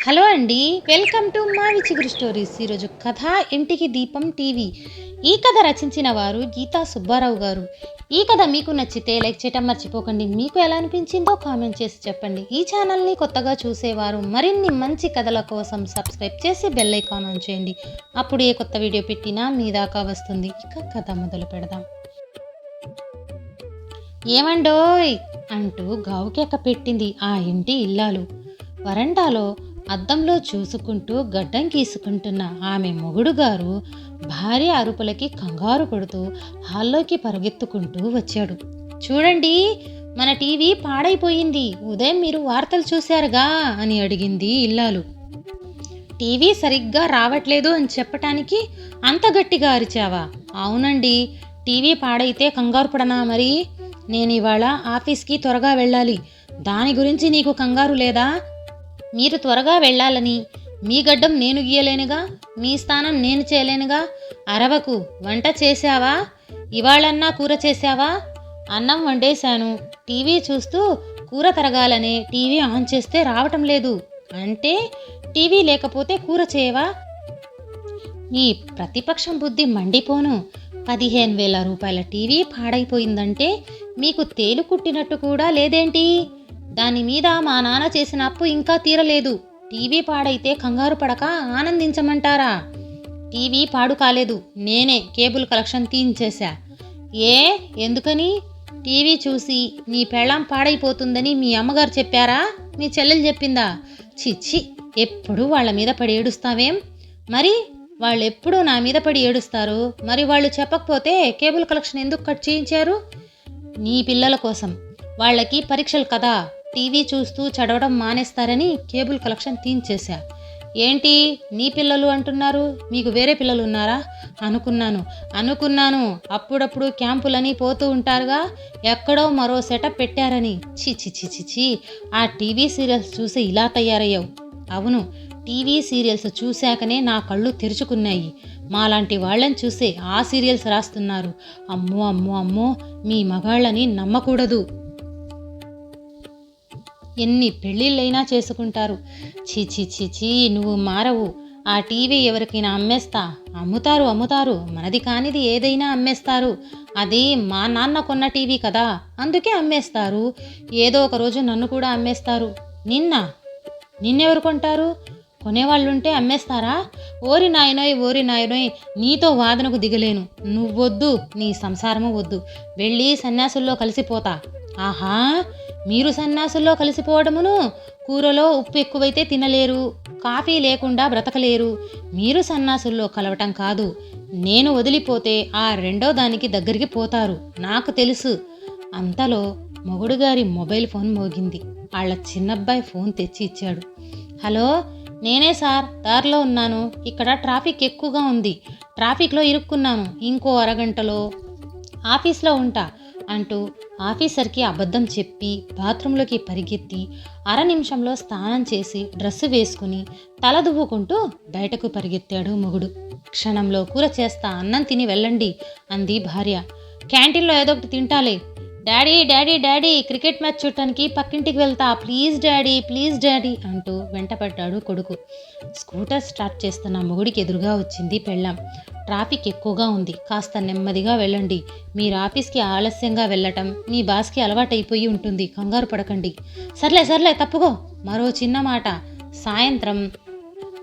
Hello అండి, welcome to మావి చిగురు స్టోరీస్. ఈరోజు కథ ఇంటికి దీపం టీవీ. ఈ కథ రచించిన వారు గీతా సుబ్బారావు గారు. ఈ కథ మీకు నచ్చితే లైక్ చేయటం మర్చిపోకండి. మీకు ఎలా అనిపించిందో కామెంట్ చేసి చెప్పండి. ఈ ఛానల్ని కొత్తగా చూసేవారు మరిన్ని మంచి కథల కోసం సబ్స్క్రైబ్ చేసి బెల్ ఐకాన్ ఆన్ చేయండి. అప్పుడు ఏ కొత్త వీడియో పెట్టినా మీ దాకా వస్తుంది. ఇక కథ మొదలు పెడదాం. ఏమండోయ్ అంటూ గావుకేక పెట్టింది ఆ ఇంటి ఇల్లాలు. వరండాలో అద్దంలో చూసుకుంటూ గడ్డం గీసుకుంటున్న ఆమె మొగుడు గారు భార్య అరుపులకి కంగారు పడుతూ హాల్లోకి పరుగెత్తుకుంటూ వచ్చాడు. చూడండి, మన టీవీ పాడైపోయింది. ఉదయం మీరు వార్తలు చూశారుగా అని అడిగింది ఇల్లాలు. టీవీ సరిగ్గా రావట్లేదు అని చెప్పటానికి అంత గట్టిగా అరిచావా? అవునండి, టీవీ పాడైతే కంగారు పడనా మరి? నేను ఇవాళ ఆఫీస్కి త్వరగా వెళ్ళాలి. దాని గురించి నీకు కంగారు లేదా? మీరు త్వరగా వెళ్ళాలని మీ గడ్డం నేను గీయలేనుగా, మీ స్థానం నేను చేయలేనుగా. అరవకు. వంట చేశావా? ఇవాళన్నా కూర చేశావా? అన్నం వండేశాను. టీవీ చూస్తూ కూర తరగాలనే టీవీ ఆన్ చేస్తే రావటం లేదు. అంటే టీవీ లేకపోతే కూర చేయవా? నీ ప్రతిపక్షం బుద్ధి మండిపోను. 15,000 రూపాయల టీవీ పాడైపోయిందంటే మీకు తేలు కుట్టినట్టు కూడా లేదేంటి? దాని మీద మా నాన్న చేసిన అప్పు ఇంకా తీరలేదు. టీవీ పాడైతే కంగారు పడక ఆనందించమంటారా? టీవీ పాడు కాలేదు. నేనే కేబుల్ కలెక్షన్ తీయించేశా. ఎందుకని? టీవీ చూసి నీ పెళ్ళాం పాడైపోతుందని మీ అమ్మగారు చెప్పారా? మీ చెల్లెలు చెప్పిందా? చిచ్చి, ఎప్పుడు వాళ్ళ మీద పడి ఏడుస్తావేం? మరి వాళ్ళెప్పుడు నా మీద పడి ఏడుస్తారు. మరి వాళ్ళు చెప్పకపోతే కేబుల్ కలెక్షన్ ఎందుకు కట్ చేయించారు? నీ పిల్లల కోసం. వాళ్ళకి పరీక్షలు కదా, టీవీ చూస్తూ చదవడం మానేస్తారని కేబుల్ కలెక్షన్ తీయించేశా. ఏంటి నీ పిల్లలు అంటున్నారు? మీకు వేరే పిల్లలు ఉన్నారా? అనుకున్నాను. అప్పుడప్పుడు క్యాంపులని పోతూ ఉంటారుగా, ఎక్కడో మరో సెటప్ పెట్టారని. చి ఆ టీవీ సీరియల్స్ చూసి ఇలా తయారయ్యావు. అవును, టీవీ సీరియల్స్ చూశాకనే నా కళ్ళు తెరుచుకున్నాయి. మాలాంటి వాళ్ళని చూసే ఆ సీరియల్స్ రాస్తున్నారు. అమ్మో, మీ మగాళ్ళని నమ్మకూడదు. ఎన్ని పెళ్ళిళ్ళైనా చేసుకుంటారు. చీ, నువ్వు మారవు. ఆ టీవీ ఎవరికైనా అమ్ముతారు. మనది కానిది ఏదైనా అమ్మేస్తారు. అది మా నాన్న కొన్న టీవీ కదా, అందుకే అమ్మేస్తారు. ఏదో ఒక రోజు నన్ను కూడా అమ్మేస్తారు. నిన్నెవరు కొంటారు? కొనేవాళ్ళుంటే అమ్మేస్తారా? ఓరి నాయనోయ్, నీతో వాదనకు దిగలేను. నువ్వొద్దు, నీ సంసారము వద్దు. వెళ్ళి సన్యాసుల్లో కలిసిపోతా. ఆహా, మీరు సన్యాసుల్లో కలిసిపోవడమును? కూరలో ఉప్పు ఎక్కువైతే తినలేరు, కాఫీ లేకుండా బ్రతకలేరు. మీరు సన్యాసుల్లో కలవటం కాదు, నేను వదిలిపోతే ఆ రెండో దానికి దగ్గరికి పోతారు. నాకు తెలుసు. అంతలో మొగుడుగారి మొబైల్ ఫోన్ మోగింది. వాళ్ళ చిన్నబ్బాయి ఫోన్ తెచ్చి ఇచ్చాడు. హలో, నేనే సార్, దారిలో ఉన్నాను. ఇక్కడ ట్రాఫిక్ ఎక్కువగా ఉంది. ట్రాఫిక్లో ఇరుక్కున్నాను. ఇంకో అరగంటలో ఆఫీస్లో ఉంటా అంటూ ఆఫీసర్కి అబద్ధం చెప్పి బాత్రూంలోకి పరిగెత్తి 1/2 నిమిషంలో స్నానం చేసి డ్రెస్సు వేసుకుని తల దువ్వుకుంటూ బయటకు పరిగెత్తాడు మొగుడు. క్షణంలో కూర చేస్తా, అన్నం తిని వెళ్ళండి అంది భార్య. క్యాంటీన్లో ఏదో ఒకటి తింటాలే. డాడీ, క్రికెట్ మ్యాచ్ చూడటానికి పక్కింటికి వెళ్తా. ప్లీజ్ డాడీ అంటూ వెంటపడ్డాడు కొడుకు. స్కూటర్ స్టార్ట్ చేస్తున్న మొగుడికి ఎదురుగా వచ్చింది పెళ్ళాం. ట్రాఫిక్ ఎక్కువగా ఉంది, కాస్త నెమ్మదిగా వెళ్ళండి. మీరు ఆఫీస్కి ఆలస్యంగా వెళ్ళటం మీ బాస్కి అలవాటైపోయి ఉంటుంది. కంగారు పడకండి. సర్లే తప్పుకో. మరో చిన్న మాట, సాయంత్రం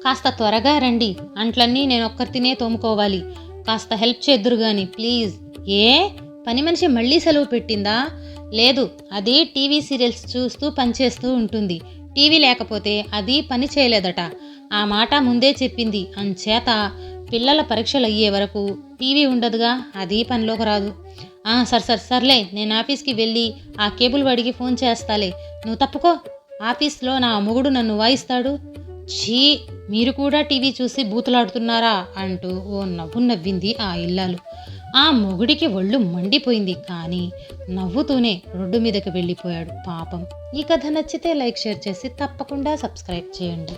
కాస్త త్వరగా రండి. అంట్లన్నీ నేను ఒక్కరితినే తోముకోవాలి. కాస్త హెల్ప్ చేద్దురు గాని ప్లీజ్. పని మనిషి మళ్ళీ సెలవు పెట్టిందా? లేదు, అది టీవీ సీరియల్స్ చూస్తూ పనిచేస్తూ ఉంటుంది. టీవీ లేకపోతే అది పని చేయలేదట. ఆ మాట ముందే చెప్పింది. అంచేత పిల్లల పరీక్షలు అయ్యే వరకు టీవీ ఉండదుగా, అది పనిలోకి రాదు. సర్లే, నేను ఆఫీస్కి వెళ్ళి ఆ కేబుల్ వాడికి ఫోన్ చేస్తాలే. నువ్వు తప్పుకో. ఆఫీస్లో నా మొగుడు నన్ను వాయిస్తాడు. మీరు కూడా టీవీ చూసి బూతులాడుతున్నారా అంటూ ఓ నవ్వు నవ్వింది ఆ ఇల్లాలు. ఆ మొగుడికి ఒళ్ళు మండిపోయింది. కానీ నవ్వుతూనే రోడ్డు మీదకి వెళ్ళిపోయాడు పాపం. ఈ కథ నచ్చితే లైక్, షేర్ చేసి తప్పకుండా సబ్స్క్రైబ్ చేయండి.